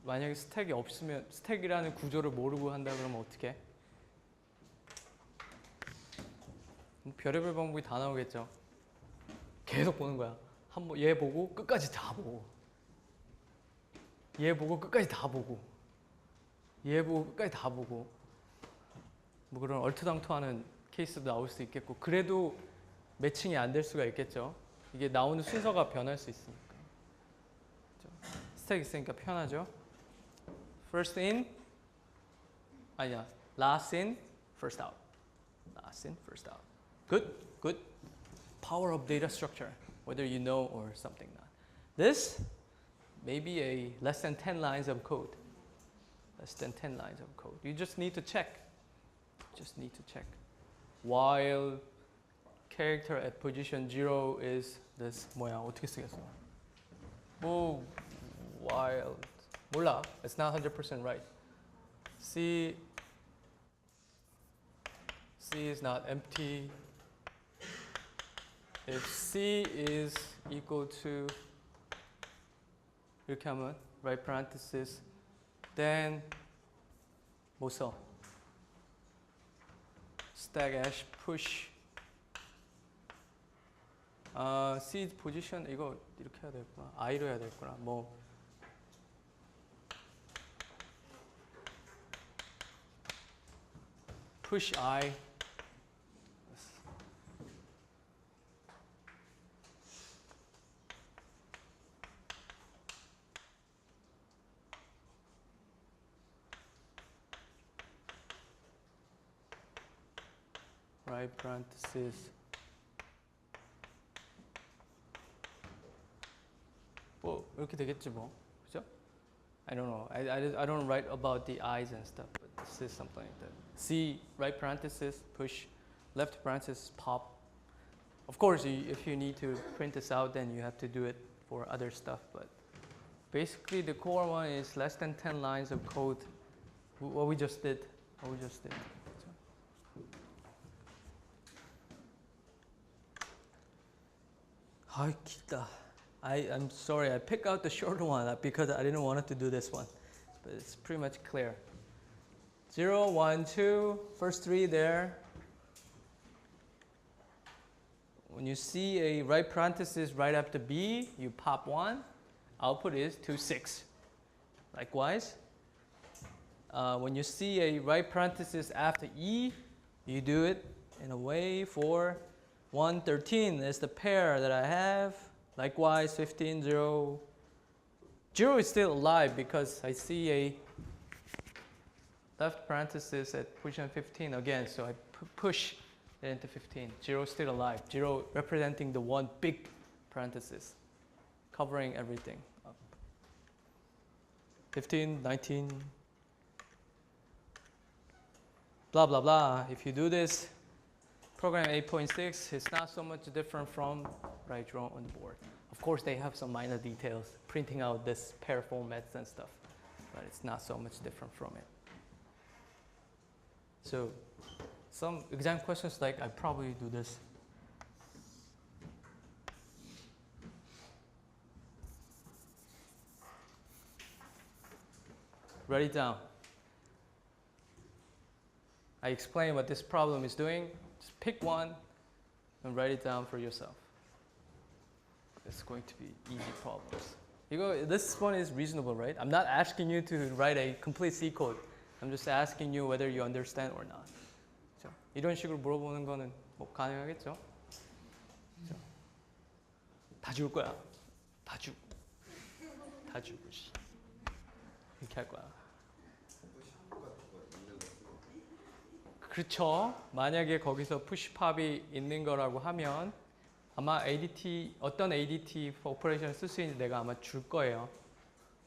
만약에 스택이 없으면 스택이라는 구조를 모르고 한다 그러면 어떻게? 별의별 방법이 다 나오겠죠. 계속 보는 거야. 한번 얘 보고 끝까지 다 보고, 얘 보고 끝까지 다 보고, 얘 보고 끝까지 다 보고. 뭐 그런 얼토당토하는 케이스도 나올 수 있겠고, 그래도 매칭이 안 될 수가 있겠죠. 이게 나오는 순서가 변할 수 있으니까. 스택 있으니까 편하죠. First in, 아니야, last in, first out. Last in, first out. Good, good. Power of data structure, whether you know or something not. This may be a less than 10 lines of code. Less than 10 lines of code. You just need to check. Just need to check. While character at position 0 is this 뭐야? 어떻게 쓰겠어? 뭐 while 몰라. It's not 100% right. C is not empty. If C is equal to 이렇게 하면 right parenthesis, then 뭐 써? stack hash push. C position 이거 이렇게 해야 되겠구나. I로 해야 되겠구나. 뭐 push I. right parenthesis. 뭐 이렇게 되겠지 뭐, 그죠? I don't know. I don't write about the eyes and stuff, but this is something like that. C right parenthesis push, left parenthesis pop. Of course, if you need to print this out, then you have to do it for other stuff. But basically, the core one is less than 10 lines of code. What we just did. 아, 길다. I'm sorry. I picked out the shorter one because I didn't want to do this one. But it's pretty much clear. 0, 1, 2, first three there. When you see a right parenthesis right after B, you pop 1. Output is 2, 6. Likewise, when you see a right parenthesis after E, you do it in a way for 1, 13 is the pair that I have. Likewise, 15, 0. 0 is still alive because I see a left parenthesis at position 15 again, so I push it into 15. 0 is still alive. 0 representing the one big parenthesis, covering everything up. 15, 19, blah, blah, blah. If you do this, program 8.6 is not so much different from right drawn on the board. Of course, they have some minor details, printing out this pair formats and stuff, but it's not so much different from it. So some exam questions like I probably do this. Write it down. I explain what this problem is doing. Just pick one and write it down for yourself. It's going to be easy problems. This one is reasonable, right? I'm not asking you to write a complete C code. I'm just asking you whether you understand or not. 그렇죠? 이런 식으로 물어보는 거는 뭐 가능하겠죠? 그렇죠? 다 줄 거야. 다 주고. 다 주고. 이렇게 할 거야. 그렇죠. 만약에 거기서 푸시팝이 있는 거라고 하면 아마 ADT, 어떤 ADT 오퍼레이션을 쓸 수 있는지 내가 아마 줄 거예요.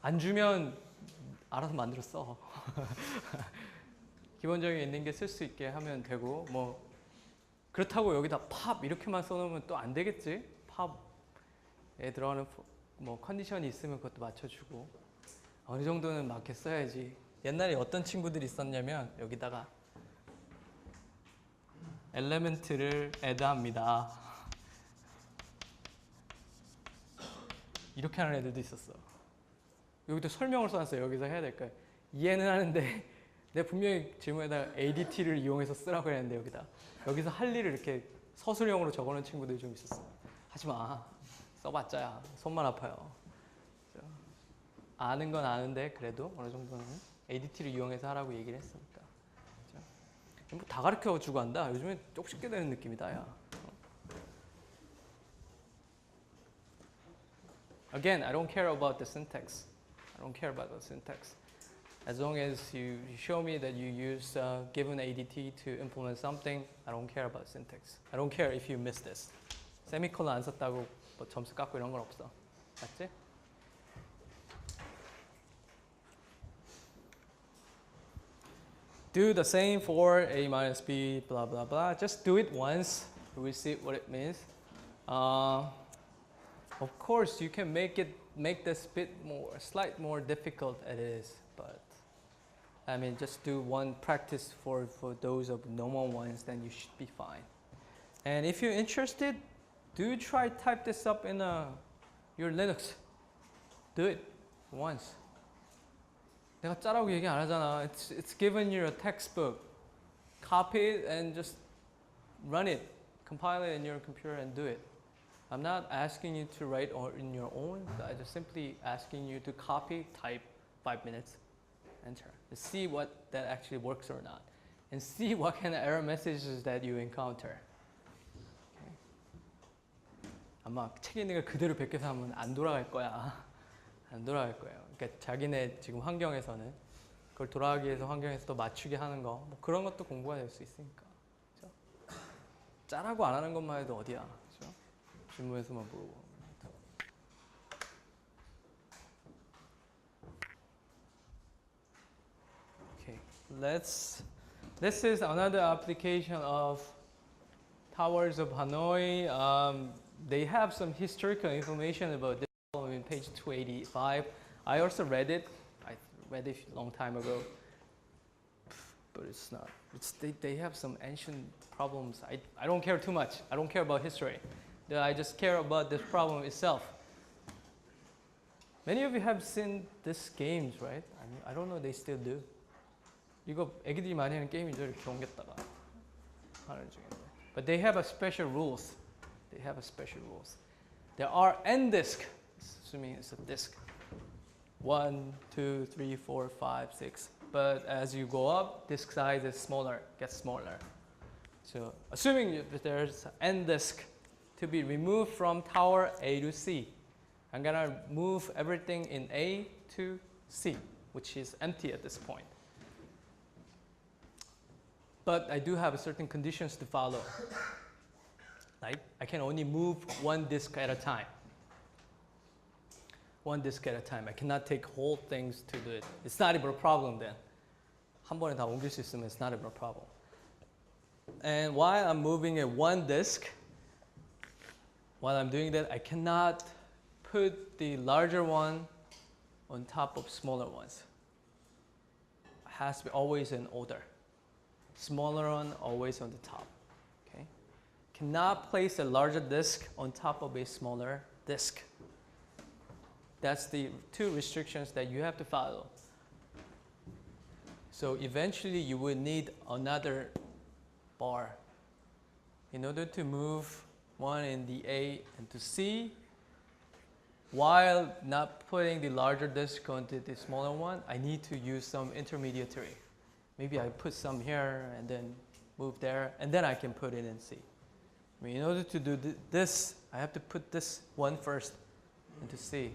안 주면 알아서 만들어 써. 기본적인 있는 게 쓸 수 있게 하면 되고, 뭐 그렇다고 여기다 팝 이렇게만 써놓으면 또 안 되겠지. 팝에 들어가는 뭐 컨디션이 있으면 그것도 맞춰주고 어느 정도는 맞게 써야지. 옛날에 어떤 친구들이 있었냐면 여기다가 엘레멘트를 애드합니다. 이렇게 하는 애들도 있었어. 여기도 설명을 써놨어요. 여기서 해야 될까요? 이해는 하는데 내가 분명히 질문에다가 ADT를 이용해서 쓰라고 했는데 여기서 할 일을 이렇게 서술형으로 적어놓은 친구들이 좀 있었어. 하지 마. 써봤자야. 손만 아파요. 아는 건 아는데 그래도 어느 정도는 ADT를 이용해서 하라고 얘기를 했으니까. 뭐 다 가르쳐 주고 한다. 요즘에 쪽집게 되는 느낌이다. 야. Again, I don't care about the syntax. I don't care about the syntax. As long as you show me that you use given ADT to implement something, I don't care about syntax. I don't care if you miss this. 세미콜론 안 썼다고 뭐 점수 깎고 이런 건 없어. 맞지? Do the same for A minus B, blah, blah, blah. Just do it once. We see what it means. Of course, you can make this bit slight more difficult it is, but I mean, just do one practice for those of normal ones, then you should be fine. And if you're interested, do try type this up in your Linux. Do it once. 내가 짜라고 얘기 안 하잖아. It's given you a textbook. Copy it and just run it. Compile it in your computer and do it. I'm not asking you to write in your own. I'm just simply asking you to copy, type, 5 minutes, enter. And see what that actually works or not. And see what kind of error messages that you encounter. Okay. 아마 책 있는 걸 그대로 베껴서 하면 안 돌아갈 거야. 안 돌아갈 거예요. 그러니까 자기네 지금 환경에서는 그걸 돌아가기 위해서 환경에서 또 맞추게 하는 거, 뭐 그런 것도 공부가 될 수 있으니까. 그렇죠? 짜라고 안 하는 것만 해도 어디야. 그렇죠? 질문에서만 물어보고. Okay, this is another application of Towers of Hanoi. They have some historical information about this problem in page 285. I also read it. I read it a long time ago, but it's not. They have some ancient problems. I don't care too much. I don't care about history. I just care about this problem itself. Many of you have seen these games, right? I don't know they still do. 이거 애기들이 많이 하는 게임이죠. 이렇게 옮겼다가 하는 중인데. But they have a special rules. They have a special rules. There are n disk, assuming it's a disk. 1, 2, 3, 4, 5, 6. But as you go up, disk size is smaller, gets smaller. So assuming that there's n disk to be removed from tower A to C, I'm gonna move everything in A to C, which is empty at this point. But I do have certain conditions to follow. Like I can only move one disk at a time. One disk at a time. I cannot take whole things to do it. It's not even a problem then. 한 번에 다 옮길 수 있으면 it's not even a problem. And while I'm moving it one disk, while I'm doing that, I cannot put the larger one on top of smaller ones. It has to be always in order. Smaller one always on the top. Okay? Cannot place a larger disk on top of a smaller disk. That's the two restrictions that you have to follow. So eventually you will need another bar in order to move one in the A into C. While not putting the larger disk onto the smaller one, I need to use some intermediary. Maybe I put some here and then move there, and then I can put it in C. I mean, in order to do this, I have to put this one first into C.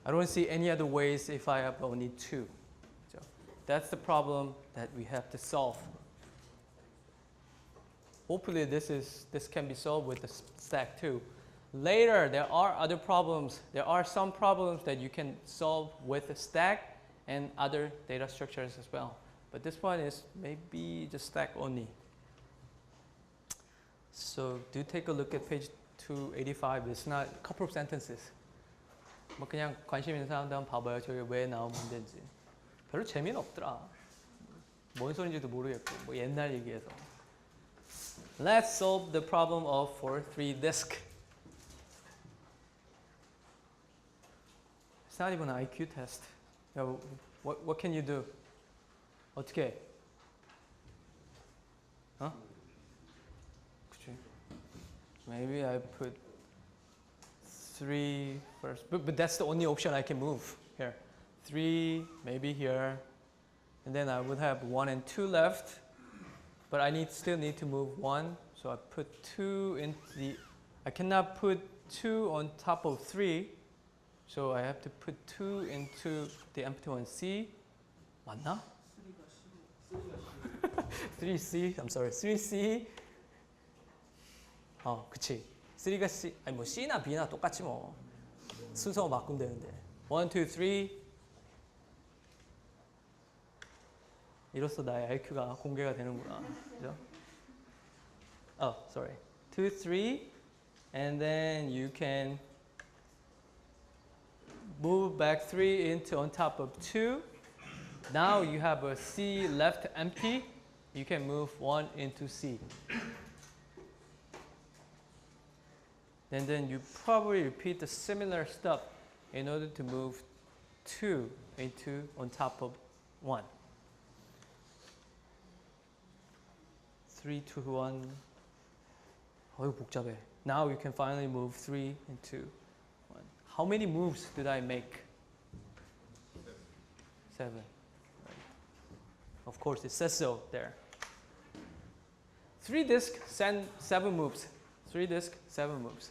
I don't see any other ways if I have only two. So that's the problem that we have to solve. Hopefully this can be solved with the stack too. Later, there are other problems. There are some problems that you can solve with the stack and other data structures as well. But this one is maybe just stack only. So do take a look at page 285. It's not a couple of sentences. 뭐 그냥 관심 있는 사람들 한번 봐봐요. 저게 왜 나온 문제인지. 별로 재미는 없더라. 뭔 소린지도 모르겠고 뭐 옛날 얘기해서. Let's solve the problem of for 3 disk. It's not even an IQ test. What can you do? 어떻게 해? 어? 그치? Maybe I put 3 first, but that's the only option I can move here. 3, maybe here, and then I would have 1 and 2 left, but I still need to move 1, so I put 2 into the, I cannot put 2 on top of 3, so I have to put 2 into the empty one C. 맞나? 3C, I'm sorry, 3C. 그치. 3가 C, 아니 뭐 C나 B나 똑같지 뭐. 순서 바꾸면 되는데. 1, 2, 3. 이로써 나의 IQ가 공개가 되는구나. 그죠? Sorry. 2, 3. And then you can move back 3 into on top of 2. Now you have a C left empty. You can move 1 into C. And then you probably repeat the similar stuff in order to move 2 into on top of 1. 3, 2, 1. 어이구 복잡해. Now you can finally move 3 into 1. How many moves did I make? 7. Right. Of course, it says so there. 3 disk, 7 moves. 3 disk, 7 moves.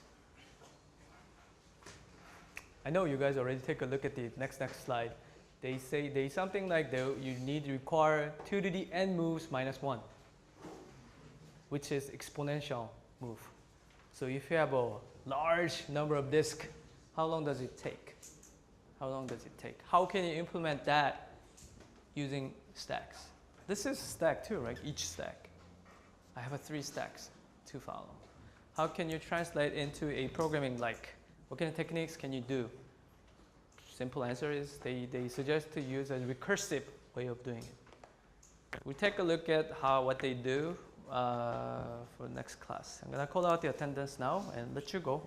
I know you guys already take a look at the next slide. They say something like you need to require 2 to the n moves minus 1, which is exponential move. So if you have a large number of disks, how long does it take? How long does it take? How can you implement that using stacks? This is stack too, right? Each stack. I have 3 stacks to follow. How can you translate into a programming like? What kind of techniques can you do? Simple answer is they suggest to use a recursive way of doing it. We take a look at what they do for next class. I'm gonna call out the attendance now and let you go.